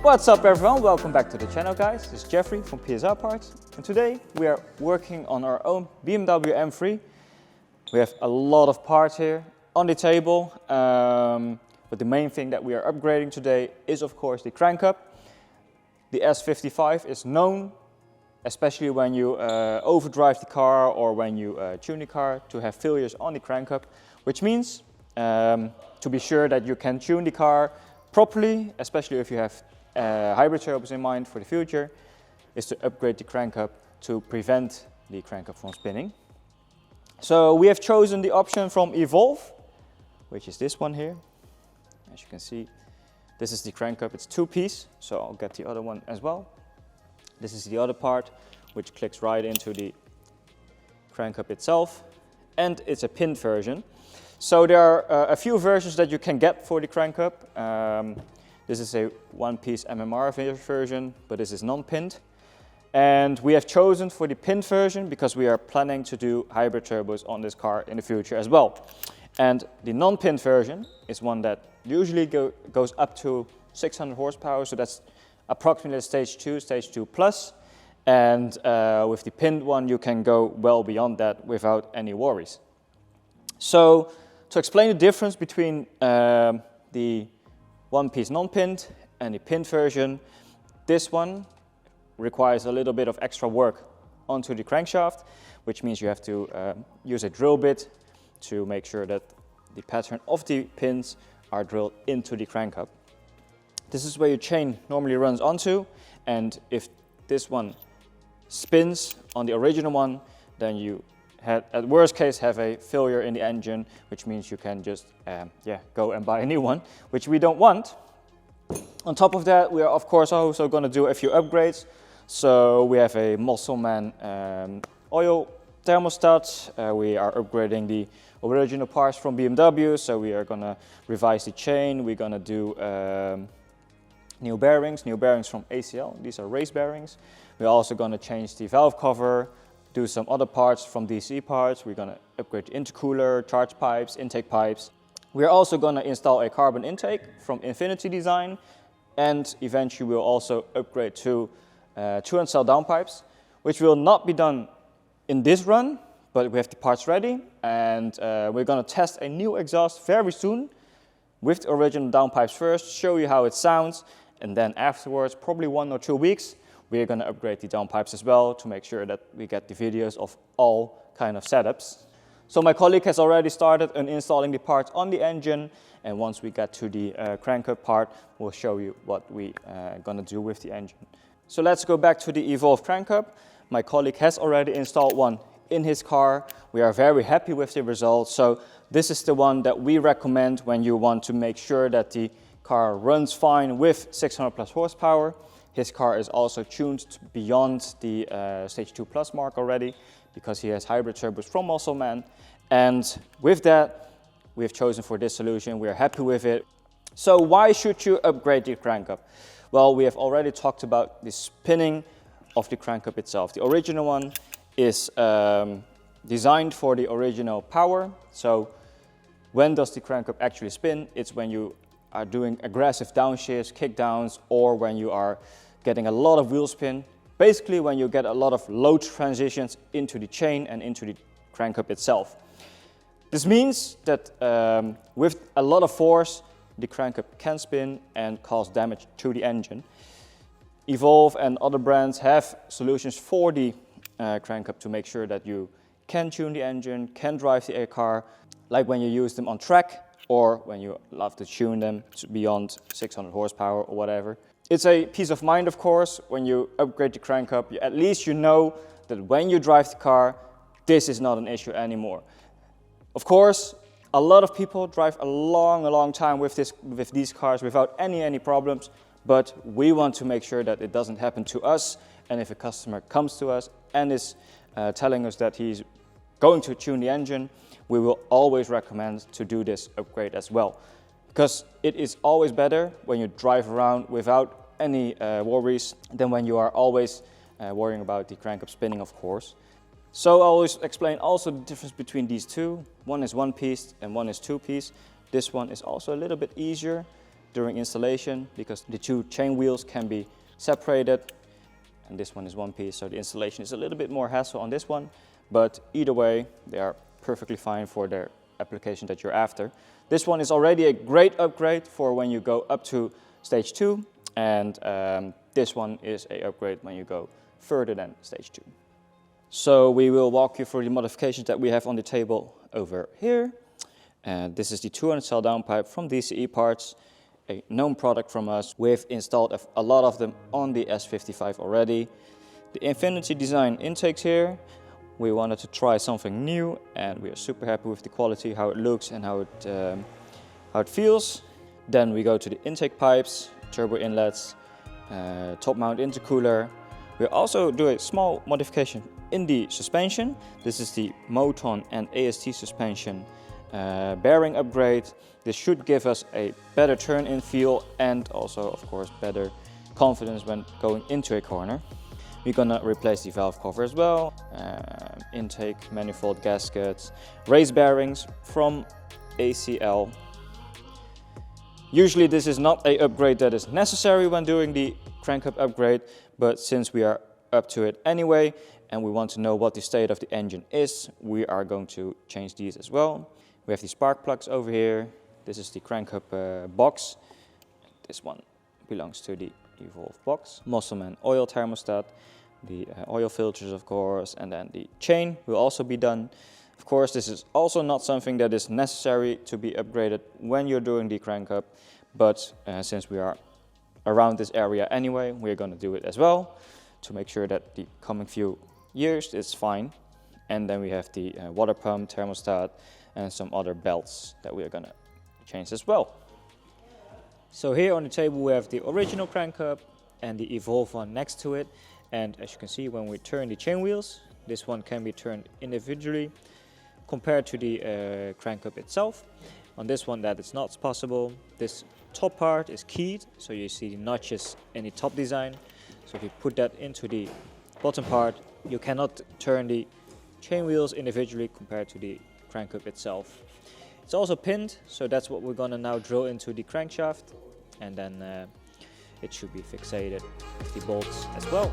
What's up everyone, welcome back to the channel guys. This is Jeffrey from PSR Parts and today we are working on our own BMW M3. We have a lot of parts here on the table, but the main thing that we are upgrading today is of course the crank up. The S55 is known, especially when you overdrive the car or when you tune the car, to have failures on the crank up, which means to be sure that you can tune the car properly, especially if you have hybrid turbos in mind for the future, is to upgrade the crank up to prevent the crank up from spinning. So we have chosen the option from Evolve, which is this one here. As you can see, this is the crank up. It's two-piece, so I'll get the other one as well. This is the other part, which clicks right into the crank up itself, and it's a pinned version. So there are a few versions that you can get for the crank up. This is a one-piece MMR version, but this is non-pinned. And we have chosen for the pinned version because we are planning to do hybrid turbos on this car in the future as well. And the non-pinned version is one that usually goes up to 600 horsepower, so that's approximately stage 2 plus. And with the pinned one, you can go well beyond that without any worries. So to explain the difference between the one-piece non-pinned and the pinned version, this one requires a little bit of extra work onto the crankshaft, which means you have to use a drill bit to make sure that the pattern of the pins are drilled into the crank up. This is where your chain normally runs onto, and if this one spins on the original one, then you at worst case have a failure in the engine, which means you can just go and buy a new one, which we don't want. On top of that, we are of course also going to do a few upgrades. So we have a Muscleman oil thermostat. We are upgrading the original parts from BMW, so we are going to revise the chain. We're going to do new bearings from ACL. These are race bearings. We're also going to change the valve cover, do some other parts from DC parts. We're going to upgrade the intercooler, charge pipes, intake pipes. We're also going to install a carbon intake from Infinity Design, and eventually we'll also upgrade to 200-cell downpipes, which will not be done in this run, but we have the parts ready, and we're going to test a new exhaust very soon with the original downpipes first, show you how it sounds, and then afterwards, probably 1 or 2 weeks, we are going to upgrade the downpipes as well to make sure that we get the videos of all kind of setups. So my colleague has already started on installing the parts on the engine, and once we get to the crank up part, we'll show you what we are going to do with the engine. So let's go back to the Evolve crank up. My colleague has already installed one in his car. We are very happy with the results. So this is the one that we recommend when you want to make sure that the car runs fine with 600 plus horsepower. His car is also tuned beyond the stage 2 plus mark already because he has hybrid turbos from Muscleman. And with that, we have chosen for this solution. We are happy with it. So why should you upgrade the crank up? Well, we have already talked about the spinning of the crank up itself. The original one is designed for the original power. So when does the crank up actually spin? It's when you are doing aggressive downshifts, kickdowns, or when you are getting a lot of wheel spin. Basically when you get a lot of load transitions into the chain and into the crank up itself. This means that with a lot of force, the crank up can spin and cause damage to the engine. Evolve and other brands have solutions for the crank up to make sure that you can tune the engine, can drive the car, like when you use them on track or when you love to tune them to beyond 600 horsepower or whatever. It's a peace of mind, of course, when you upgrade the crank up. At least you know that when you drive the car, this is not an issue anymore. Of course, a lot of people drive a long time with these cars without any problems, but we want to make sure that it doesn't happen to us. And if a customer comes to us and is telling us that he's going to tune the engine, we will always recommend to do this upgrade as well. Because it is always better when you drive around without any worries than when you are always worrying about the crank up spinning, of course. So I'll explain also the difference between these two. One is one piece and one is two piece. This one is also a little bit easier during installation because the two chain wheels can be separated, and this one is one piece, so the installation is a little bit more hassle on this one, but either way they are perfectly fine for their application that you're after. This one is already a great upgrade for when you go up to stage 2, and this one is a upgrade when you go further than stage 2. So we will walk you through the modifications that we have on the table over here. And this is the 200 cell downpipe from DCE Parts, a known product from us. We've installed a lot of them on the S55 already. The Infinity design intakes here. We wanted to try something new, and we are super happy with the quality, how it looks and how it feels. Then we go to the intake pipes, turbo inlets, top mount intercooler. We also do a small modification in the suspension. This is the Moton and AST suspension bearing upgrade. This should give us a better turn-in feel and also, of course, better confidence when going into a corner. We're gonna replace the valve cover as well, intake, manifold gaskets, race bearings from ACL. Usually this is not an upgrade that is necessary when doing the crank up upgrade, but since we are up to it anyway and we want to know what the state of the engine is, we are going to change these as well. We have the spark plugs over here. This is the crank up box. This one belongs to the Evolve box. Muscleman oil thermostat, the oil filters of course, and then the chain will also be done. Of course, this is also not something that is necessary to be upgraded when you're doing the crank up, but since we are around this area anyway, we're going to do it as well to make sure that the coming few years is fine. And then we have the water pump, thermostat, and some other belts that we are going to change as well. So here on the table we have the original crank up and the Evolve one next to it, and as you can see, when we turn the chain wheels, this one can be turned individually compared to the crank up itself. On this one that is not possible. This top part is keyed, so you see the notches in the top design. So if you put that into the bottom part, you cannot turn the chain wheels individually compared to the crank up itself. It's also pinned, so that's what we're gonna now drill into the crankshaft, and then it should be fixated with the bolts as well.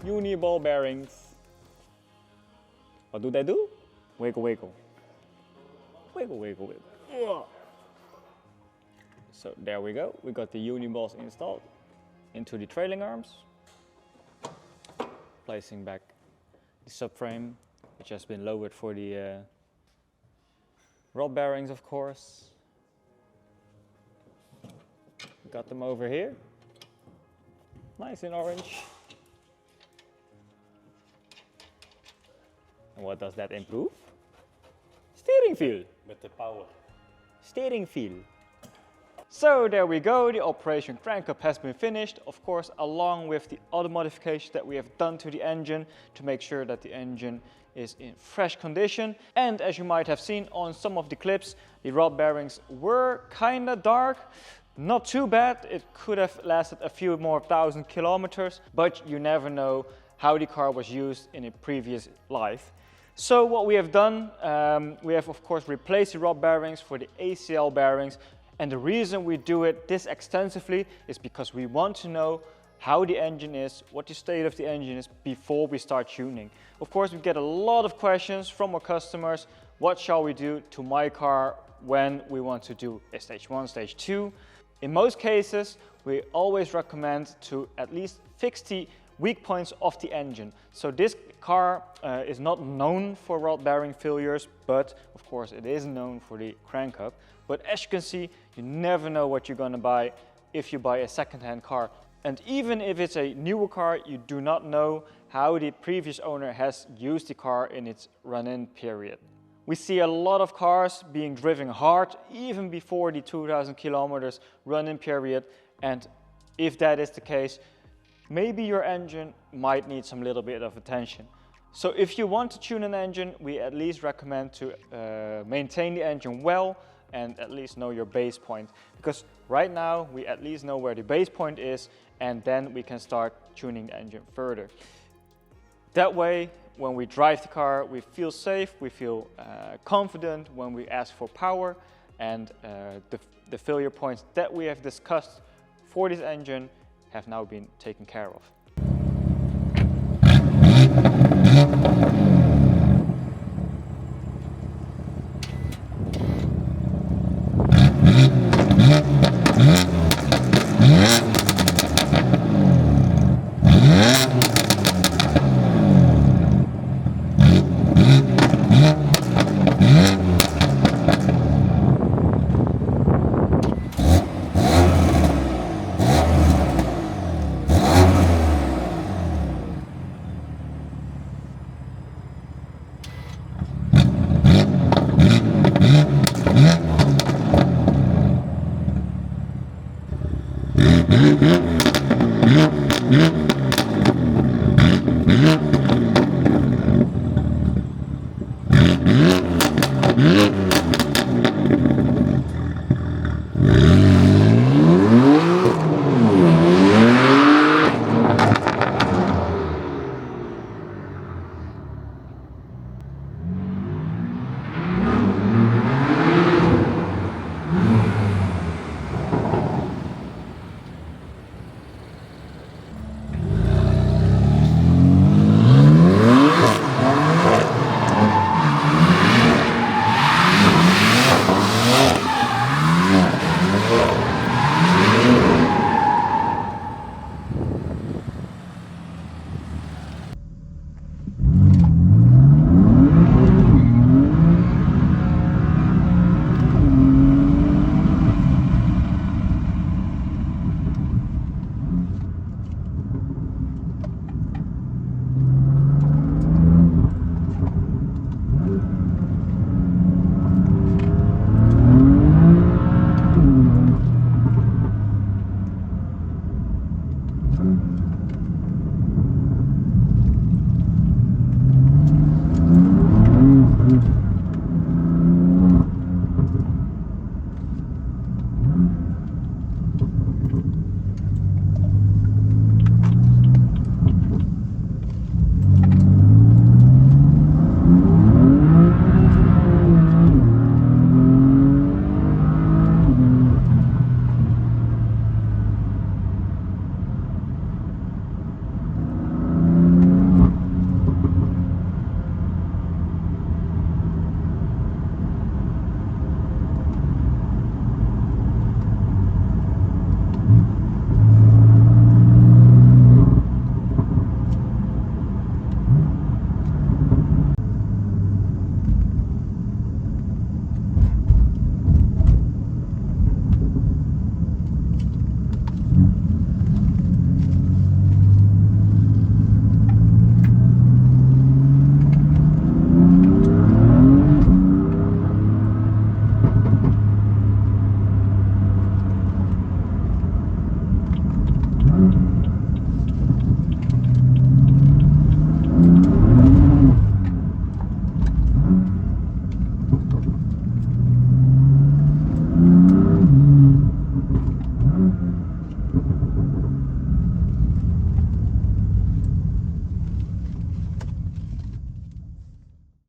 Uniball bearings. What do they do? Wiggle, wiggle. Wiggle, wiggle, wiggle. So there we go. We got the Uniballs installed into the trailing arms. Placing back the subframe, which has been lowered for the rod bearings, of course. Got them over here. Nice in orange. And what does that improve? Steering feel. With the power. Steering feel. So there we go, the operation crank up has been finished, of course along with the other modifications that we have done to the engine to make sure that the engine is in fresh condition. And as you might have seen on some of the clips, the rod bearings were kinda dark. Not too bad, it could have lasted a few more thousand kilometers, but you never know how the car was used in a previous life. So what we have done, we have of course replaced the rod bearings for the ACL bearings, and the reason we do it this extensively is because we want to know how the engine is, what the state of the engine is before we start tuning. Of course, we get a lot of questions from our customers. What shall we do to my car when we want to do a stage 1, stage 2? In most cases, we always recommend to at least fix the weak points of the engine. So this car is not known for rod bearing failures, but of course it is known for the crank up. But as you can see, you never know what you're going to buy if you buy a second-hand car. And even if it's a newer car, you do not know how the previous owner has used the car in its run-in period. We see a lot of cars being driven hard even before the 2,000 kilometers run-in period, and if that is the case, maybe your engine might need some little bit of attention. So if you want to tune an engine, we at least recommend to maintain the engine well and at least know your base point, because right now we at least know where the base point is, and then we can start tuning the engine further. That way, when we drive the car, we feel safe, we feel confident when we ask for power, and the failure points that we have discussed for this engine have now been taken care of.